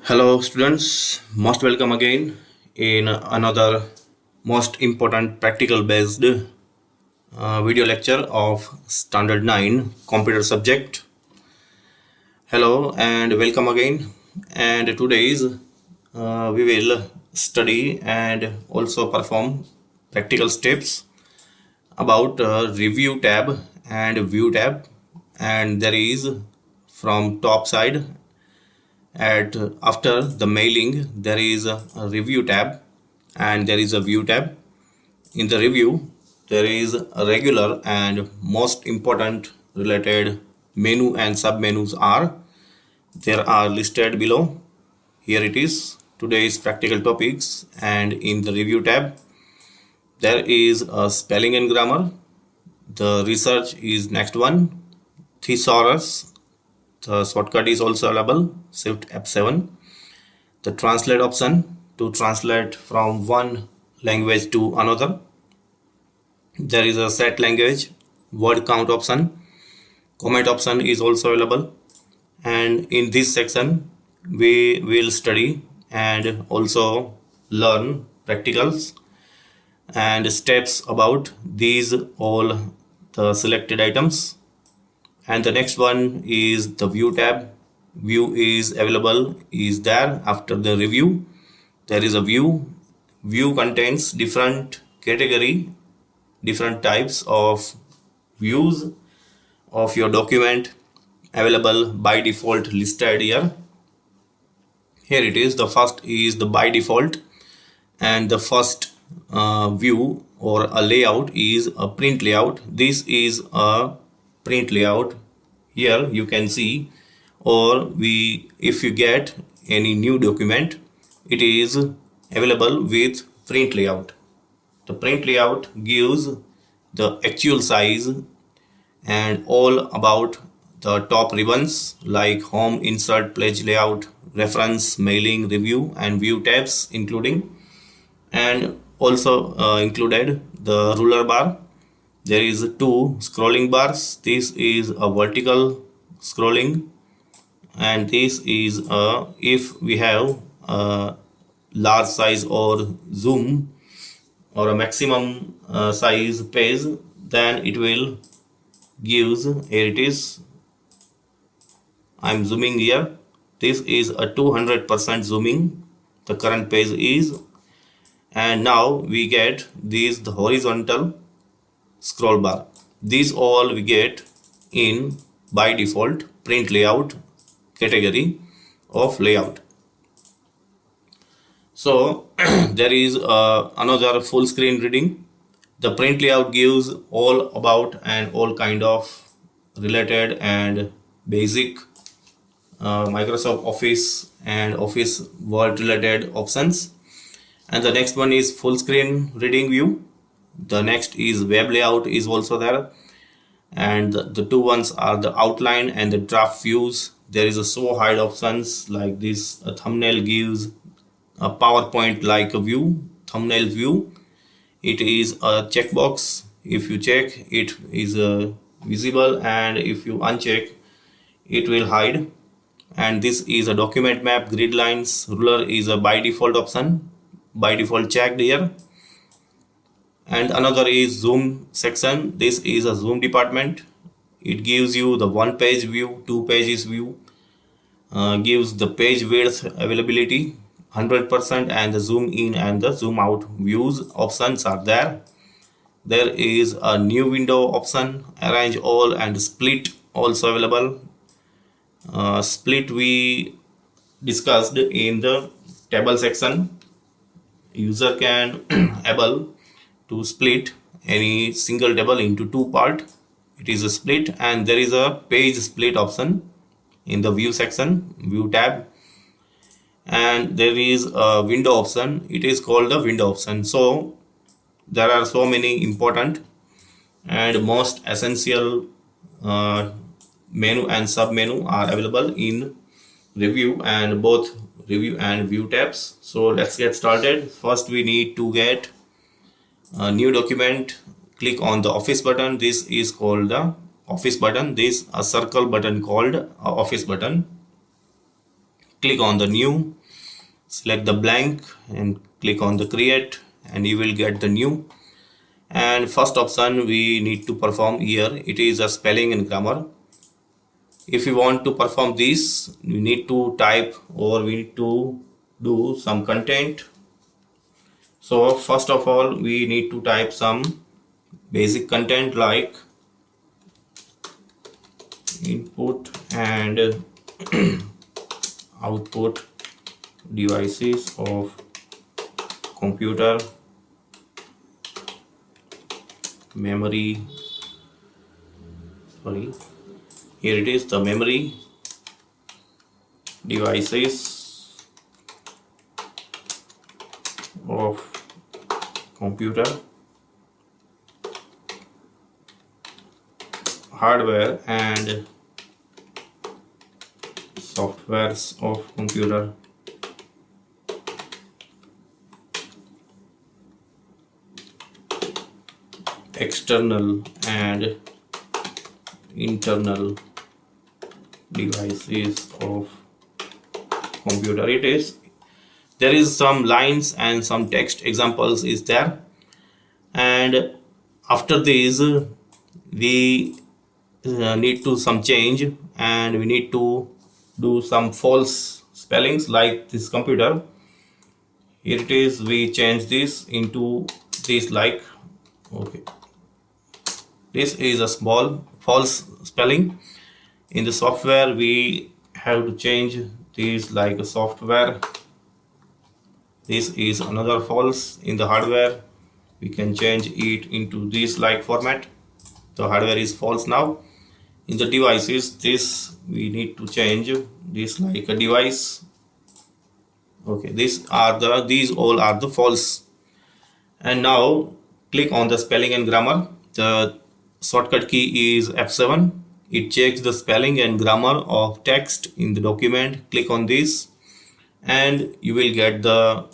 Hello students, most welcome again in another most important practical based video lecture of standard 9 computer subject. Hello and welcome again, and today's we will study and also perform practical steps about review tab and view tab, and there is from top side at after the mailing there is a review tab and there is a view tab. In the review there is a regular and most important related menu and sub menus are listed below. Here it is, today's practical topics, and in the review tab there is a spelling and grammar. The research is next one, thesaurus. The shortcut is also available, Shift F7. The translate option to translate from one language to another. There is a set language, word count option. Comment option is also available. And in this section, we will study and also learn practicals and steps about these all the selected items. And the next one is the view tab. View is available, is there after the review. There is a view. View contains different category, different types of views of your document available by default listed here. Here it is. The first is the by default, and the first view or a layout is a print layout. This is a print layout. Here you can see, or if you get any new document, it is available with print layout. The print layout gives the actual size and all about the top ribbons like home, insert, page layout, reference, mailing, review and view tabs including, and also included the ruler bar. There is two scrolling bars. This is a vertical scrolling, and this is if we have a large size or zoom or a maximum size page, then it will gives, here it is, I'm zooming here. This is a 200% zooming, the current page is, and now we get the horizontal scroll bar. These all we get in by default print layout category of layout. So there is another full screen reading. The print layout gives all about and all kind of related and basic Microsoft Office and Office Word related options. And the next one is full screen reading view. The next is web layout is also there, and the two ones are the outline and the draft views. There is a show hide options like this. A thumbnail gives a PowerPoint like a view, thumbnail view. It is a checkbox. If you check, it is visible, and if you uncheck, it will hide. And this is a document map, grid lines. Ruler is a by default option, by default checked here. And another is zoom section. This is a zoom department. It gives you the one page view, two pages view, gives the page width availability 100%, and the zoom in and the zoom out views options are there. There is a new window option, arrange all and split also available. Split we discussed in the table section. User can able to split any single table into two parts. It is a split, and there is a page split option in the view section, view tab, and there is a window option. It is called the window option. So there are so many important and most essential menu and sub menu are available in review, and both review and view tabs. So let's get started. First we need to get a new document. Click on the office button. This is called the office button. This a circle button called office button. click on the new, select the blank and click on the create, and you will get the new. And first option we need to perform here, it is a spelling and grammar. If you want to perform this, we need to type or we need to do some content. So first of all we need to type some basic content like input and output devices of computer, memory, here it is, the memory devices of computer, hardware and softwares of computer, external and internal devices of computer. It is, there is some lines and some text examples is there, and after this we need to some change, and we need to do some false spellings like this computer. Here it is, we change this into this like, okay, this is a small false spelling. In the software we have to change this like a software, this is another false. In the hardware we can change it into this like format, the hardware is false now. In the devices, this we need to change this like a device, okay, these all are the false. And now click on the spelling and grammar. The shortcut key is F7. It checks the spelling and grammar of text in the document. Click on this and you will get the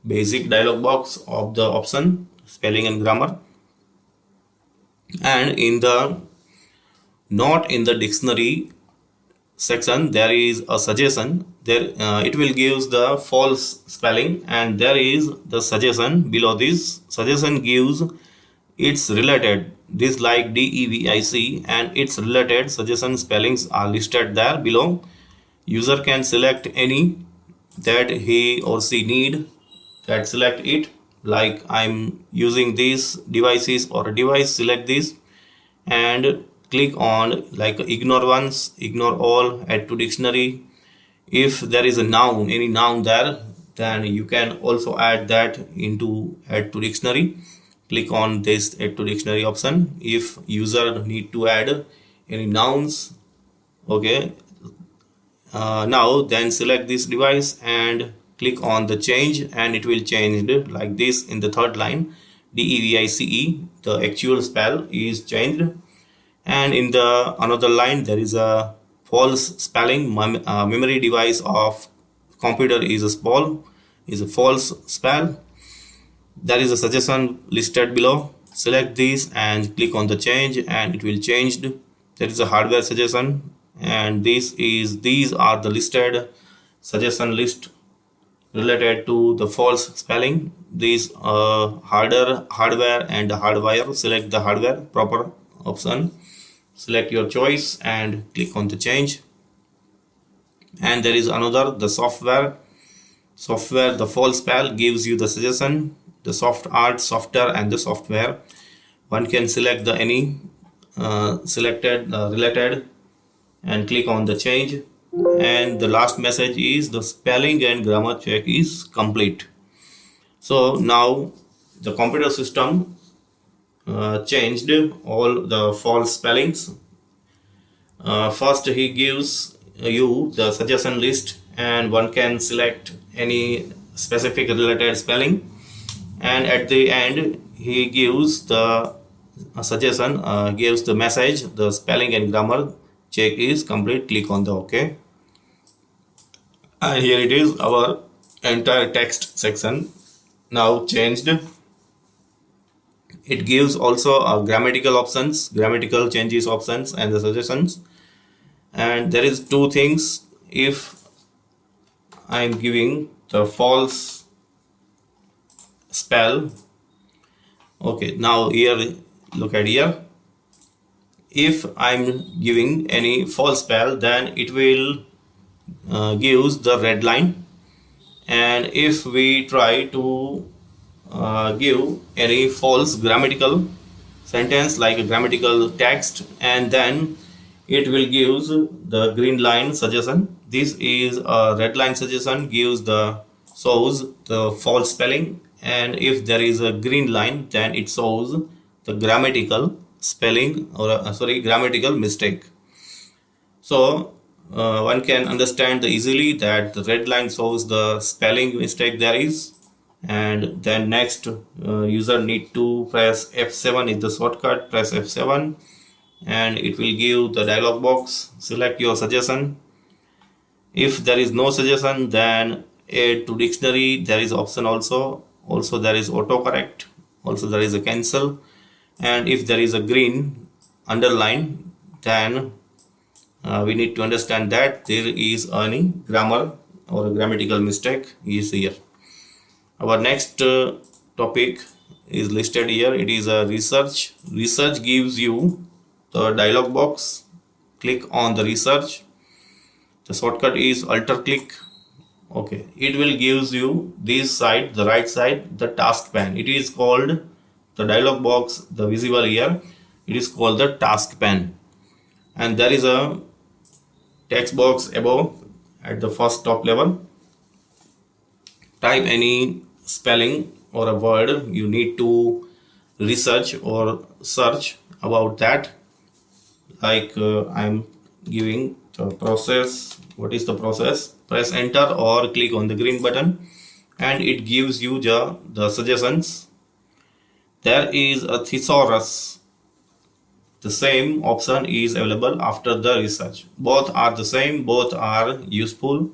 basic dialog box of the option spelling and grammar. And in the not in the dictionary section there is a suggestion there, it will gives the false spelling, and there is the suggestion below. This suggestion gives its related, this like DEVIC, and its related suggestion spellings are listed there below. User can select any that he or she need, that select it, like I'm using these devices or a device, select this and click on like ignore once, ignore all, add to dictionary. If there is a noun, any noun there, then you can also add that into add to dictionary. Click on this add to dictionary option if user need to add any nouns, okay. Now then select this device and click on the change, and it will change like this. In the third line, DEVICE, the actual spell is changed, and in the another line there is a false spelling. Memory device of computer is a false spell. There is a suggestion listed below. Select this and click on the change, and it will change. There is a hardware suggestion, and these are the listed suggestion list related to the false spelling. These hardware and hardwire. Select the hardware proper option, select your choice and click on the change. And there is another, the software, the false spell gives you the suggestion, the soft art, software and the software. One can select the any selected related and click on the change. And the last message is the spelling and grammar check is complete. So now the computer system changed all the false spellings. First he gives you the suggestion list, and one can select any specific related spelling, and at the end he gives the suggestion, gives the message, the spelling and grammar check is complete. Click on the OK, and here it is, our entire text section now changed. It gives also grammatical options, grammatical changes options and the suggestions. And there is two things. If I am giving the false spell. Okay, now here, look at here. If I'm giving any false spell, then it will gives the red line, and if we try to give any false grammatical sentence like a grammatical text, and then it will gives the green line suggestion. This is a red line suggestion, gives the shows the false spelling, and if there is a green line, then it shows the grammatical spelling, or grammatical mistake. So one can understand easily that the red line shows the spelling mistake there is, and then next user need to press F7 is the shortcut. Press F7 and it will give the dialog box. Select your suggestion. If there is no suggestion, then add to dictionary. There is option also there is autocorrect, also there is a cancel, and if there is a green underline, then we need to understand that there is any grammar or a grammatical mistake is here. Our next topic is listed here. It is a research. Research gives you the dialog box. Click on the research. The shortcut is alter click. Okay, it will gives you this side, the right side, the task pane. It is called the dialog box, the visible here. It is called the task pane, and there is a text box above at the first top level. Type any spelling or a word you need to research or search about that. Like I'm giving the process. What is the process? Press enter or click on the green button, and it gives you the suggestions. There is a thesaurus. The same option is available after the research. Both are the same, both are useful.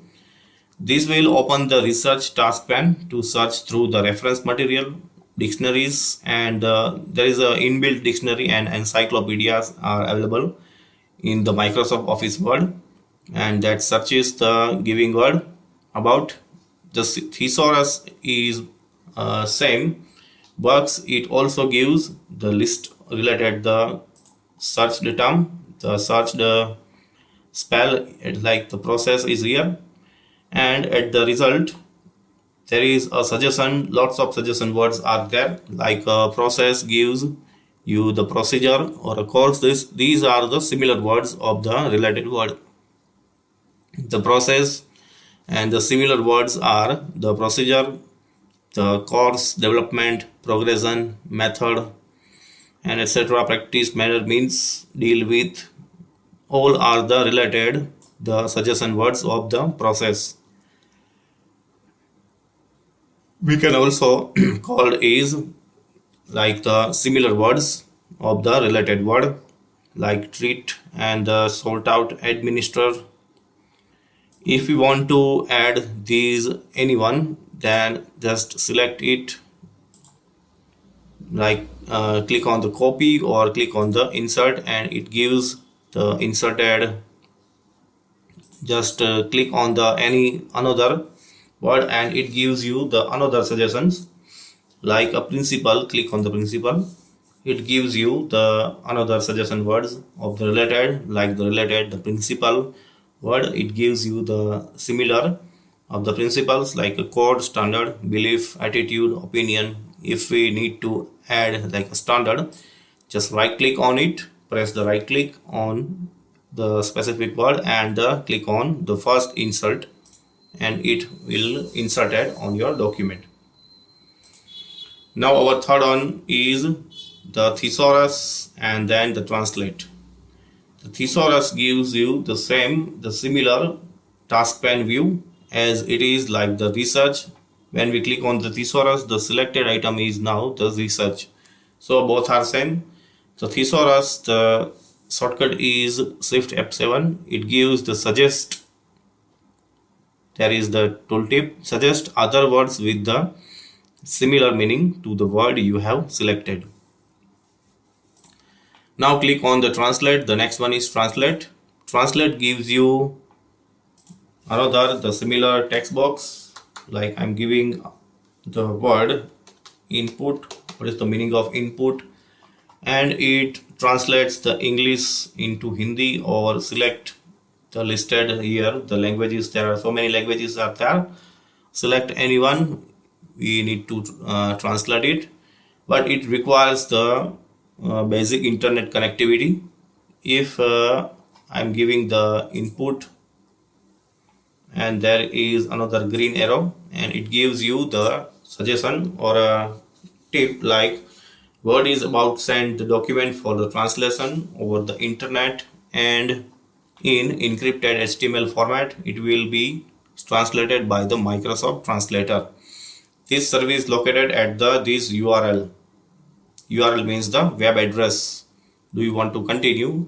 This will open the research task pane to search through the reference material, dictionaries, and there is a inbuilt dictionary and encyclopedias are available in the Microsoft Office Word, and that searches the giving word. About the thesaurus is same, but it also gives the list related the searched term, the searched spell, like the process is here, and at the result there is a suggestion. Lots of suggestion words are there, like a process gives you the procedure or a course. These are the similar words of the related word. The process and the similar words are the procedure, the course, development, progression, method, and etc. Practice, manner, means, deal with. All are the related the suggestion words of the process. We can also call is like the similar words of the related word, like treat and sort out, administer. If we want to add these anyone, then just select it, like click on the copy or click on the insert, and it gives the inserted. Just click on the any another word and it gives you the another suggestions, like a principal. Click on the principal, it gives you the another suggestion words of the related, like the related, the principal word. It gives you the similar of the principles, like a code, standard, belief, attitude, opinion. If we need to add like a standard, just right click on it, press the right click on the specific word and click on the first insert, and it will insert it on your document. Now our third one is the thesaurus and then the translate. The thesaurus gives you the similar task pane view as it is like the research. When we click on the thesaurus, the selected item is now the research. So both are same. The thesaurus, the shortcut is shift F7. It gives the suggest. There is the tooltip, suggest other words with the similar meaning to the word you have selected. Now click on the translate. The next one is translate. Translate gives you Another, the similar text box, like I'm giving the word input. What is the meaning of input? And it translates the English into Hindi, or select the listed here the languages. There are so many languages are there. Select any one. We need to translate it, but it requires the basic internet connectivity. If I'm giving the input and there is another green arrow and it gives you the suggestion or a tip, like word is about send the document for the translation over the internet and in encrypted HTML format. It will be translated by the Microsoft Translator. This service located at the this URL. URL means the web address. Do you want to continue?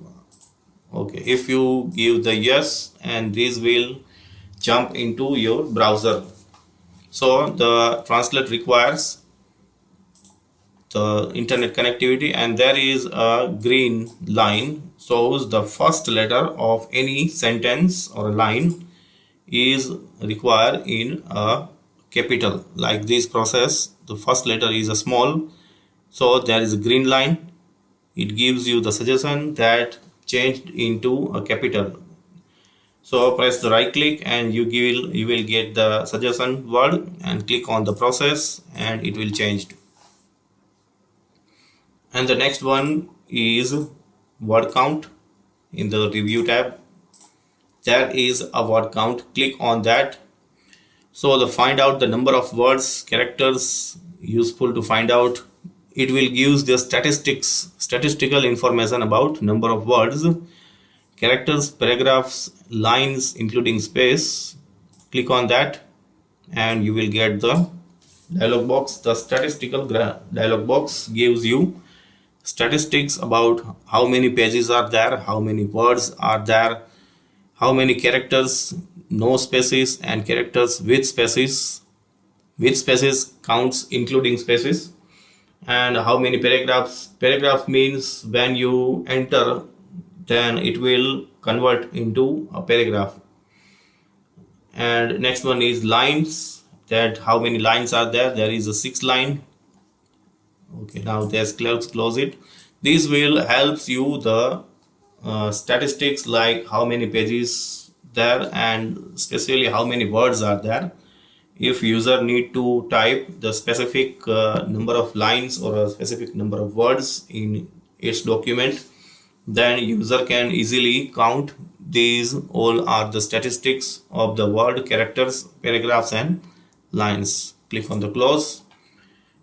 Okay, if you give the yes, and this will jump into your browser. So the translate requires the internet connectivity, and there is a green line shows the first letter of any sentence or line is required in a capital. Like this process, the first letter is a small, so there is a green line. It gives you the suggestion that changed into a capital. So press the right click and you will get the suggestion word, and click on the process and it will change. And the next one is word count. In the review tab there is a word count. Click on that. So the find out the number of words, characters, useful to find out. It will give the statistical information about number of words, characters, paragraphs, lines including space. Click on that and you will get the dialog box. The statistical dialog box gives you statistics about how many pages are there, how many words are there, how many characters, no spaces, and characters with spaces. With spaces counts including spaces. And how many paragraphs. Paragraph means when you enter, then it will convert into a paragraph. And next one is lines, that how many lines are there. There is a 6 line. Okay, now there's close it. This will helps you the statistics, like how many pages there and especially how many words are there. If user need to type the specific number of lines or a specific number of words in its document, then user can easily count. These all are the statistics of the word, characters, paragraphs and lines. Click on the close.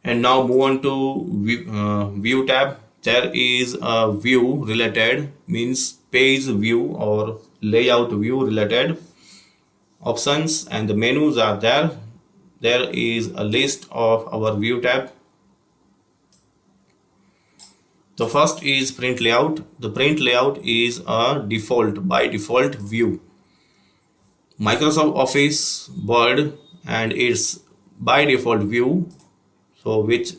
And now move on to view tab. There is a view related, means page view or layout view related options, and the menus are there. There is a list of our view tab. The first is print layout. The print layout is a default, by default view. Microsoft Office Word and its by default view. So which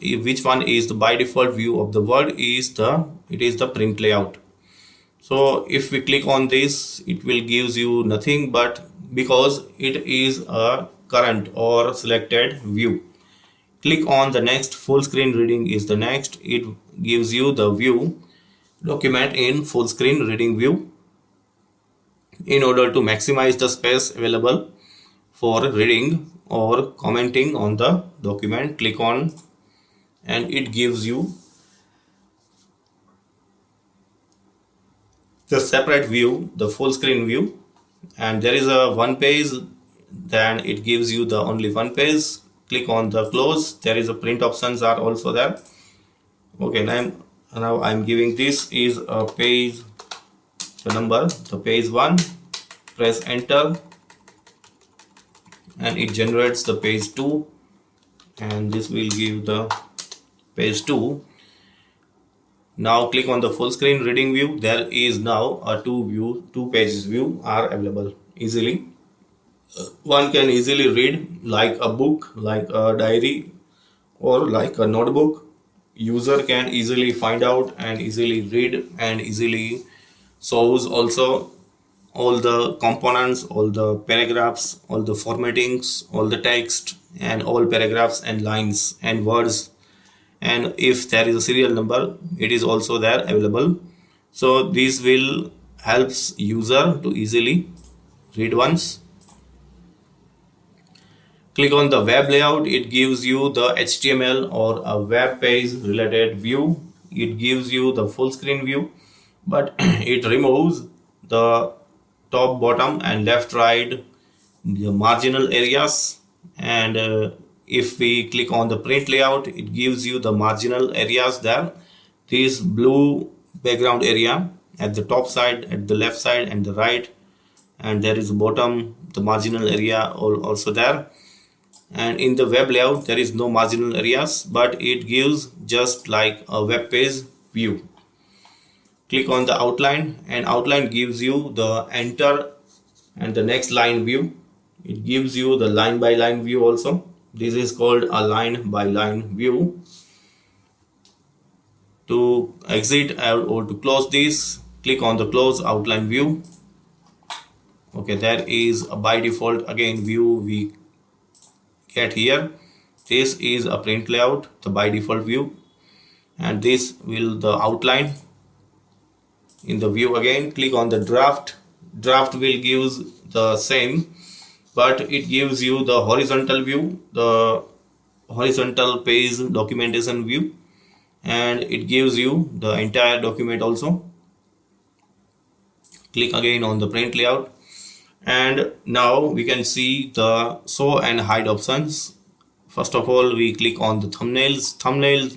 one is the by default view of the Word is the print layout. So if we click on this, it will gives you nothing, but because it is a current or selected view. Click on the next. Full screen reading is the next. It gives you the view document in full screen reading view. In order to maximize the space available for reading or commenting on the document, click on and it gives you the separate view, the full screen view. And there is a one page, then it gives you the only one page. Click on the close. There is a print options are also there. Okay, now I'm giving this is a page, the number, the page 1. Press enter and it generates the page 2, and this will give the page 2. Now click on the full screen reading view. There is now a two pages view are available easily. One can easily read like a book, like a diary or like a notebook. User can easily find out and easily read and easily shows also all the components, all the paragraphs, all the formattings, all the text, and all paragraphs and lines and words. And if there is a serial number, it is also there available. So this will helps user to easily read once. Click on the web layout. It gives you the HTML or a web page related view. It gives you the full screen view, but it removes the top, bottom, and left, right, the marginal areas. And if we click on the print layout, it gives you the marginal areas there. This blue background area at the top side, at the left side, and the right, and there is bottom, the marginal area also there. And in the web layout there is no marginal areas, but it gives just like a web page view. Click on the outline, and outline gives you the enter and the next line view. It gives you the line by line view also. This is called a line by line view. To exit or to close this, click on the close outline view. Okay, there is a by default again view we get here. This is a print layout, the by default view, and this will the outline in the view. Again, click on the draft. Draft will give the same, but it gives you the horizontal view, the horizontal page documentation view, and it gives you the entire document also. Click again on the print layout, and now we can see the show and hide options. First of all, we click on the thumbnails. Thumbnails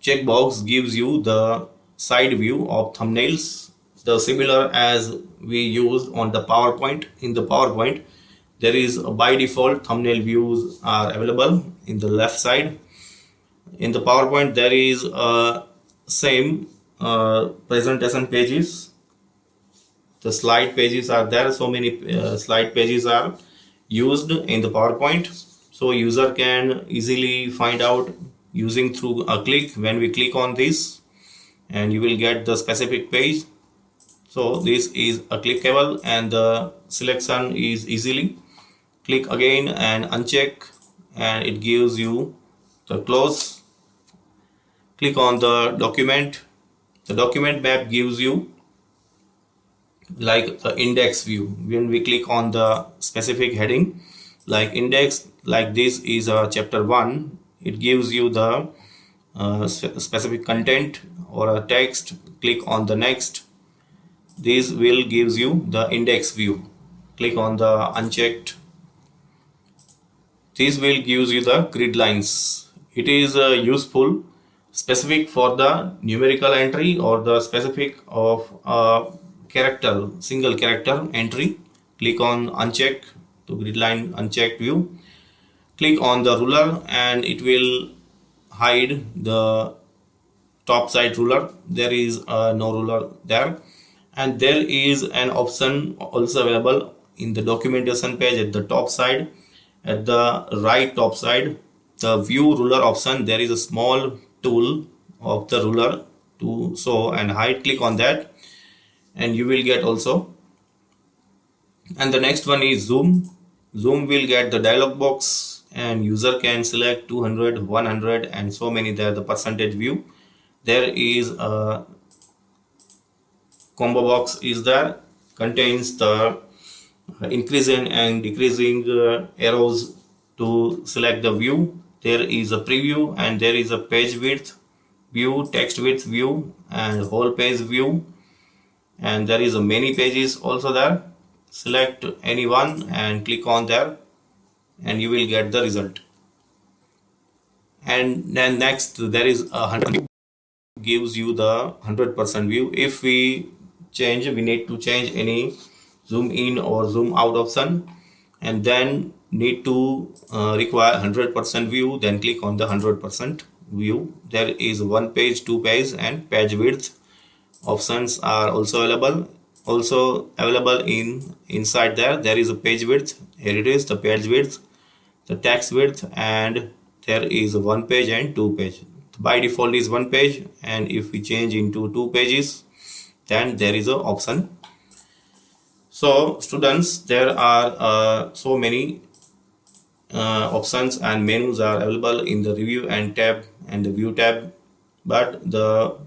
checkbox gives you the side view of thumbnails, the similar as we used on the PowerPoint. In the PowerPoint, there is a by default thumbnail views are available in the left side. In the PowerPoint, there is same presentation pages. The slide pages are there. So many slide pages are used in the PowerPoint, so user can easily find out using through a click. When we click on this, and you will get the specific page. So this is a clickable, and the selection is easily. Click again and uncheck, and it gives you the close. Click on the document. The document map gives you like the index view. When we click on the specific heading like index, like this is a chapter 1, it gives you the specific content or a text. Click on the next. This will gives you the index view. Click on the unchecked. This will gives you the grid lines. It is useful specific for the numerical entry or the specific of character, single character entry. Click on uncheck to grid line unchecked view. Click on the ruler, and it will hide the top side ruler. There is no ruler there, and there is an option also available in the documentation page at the top side. At the right top side, the view ruler option, there is a small tool of the ruler to show and hide. Click on that, and you will get also. And the next one is zoom. Zoom will get the dialog box, and user can select 200, 100, and so many there, the percentage view. There is a combo box is there, contains the increasing and decreasing arrows to select the view. There is a preview, and there is a page width view, text width view, and whole page view, and there is a many pages also there. Select any one and click on there, and you will get the result. And then next there is a 100, gives you the 100% view. If we need to change any zoom in or zoom out option, and then need to require 100% view, then click on the 100% view. There is one page, two page, and page width options are also available. Inside there is a page width. Here it is, the page width, the text width, and there is one page and two page. By default is one page, and if we change into two pages, then there is a option. So students, there are so many options and menus are available in the review and tab and the view tab, but the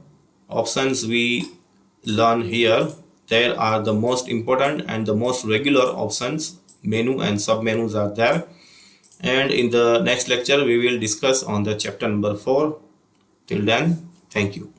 options we learn here, there are the most important and the most regular options. Menu and sub menus are there, and in the next lecture we will discuss on the chapter number 4. Till then, thank you.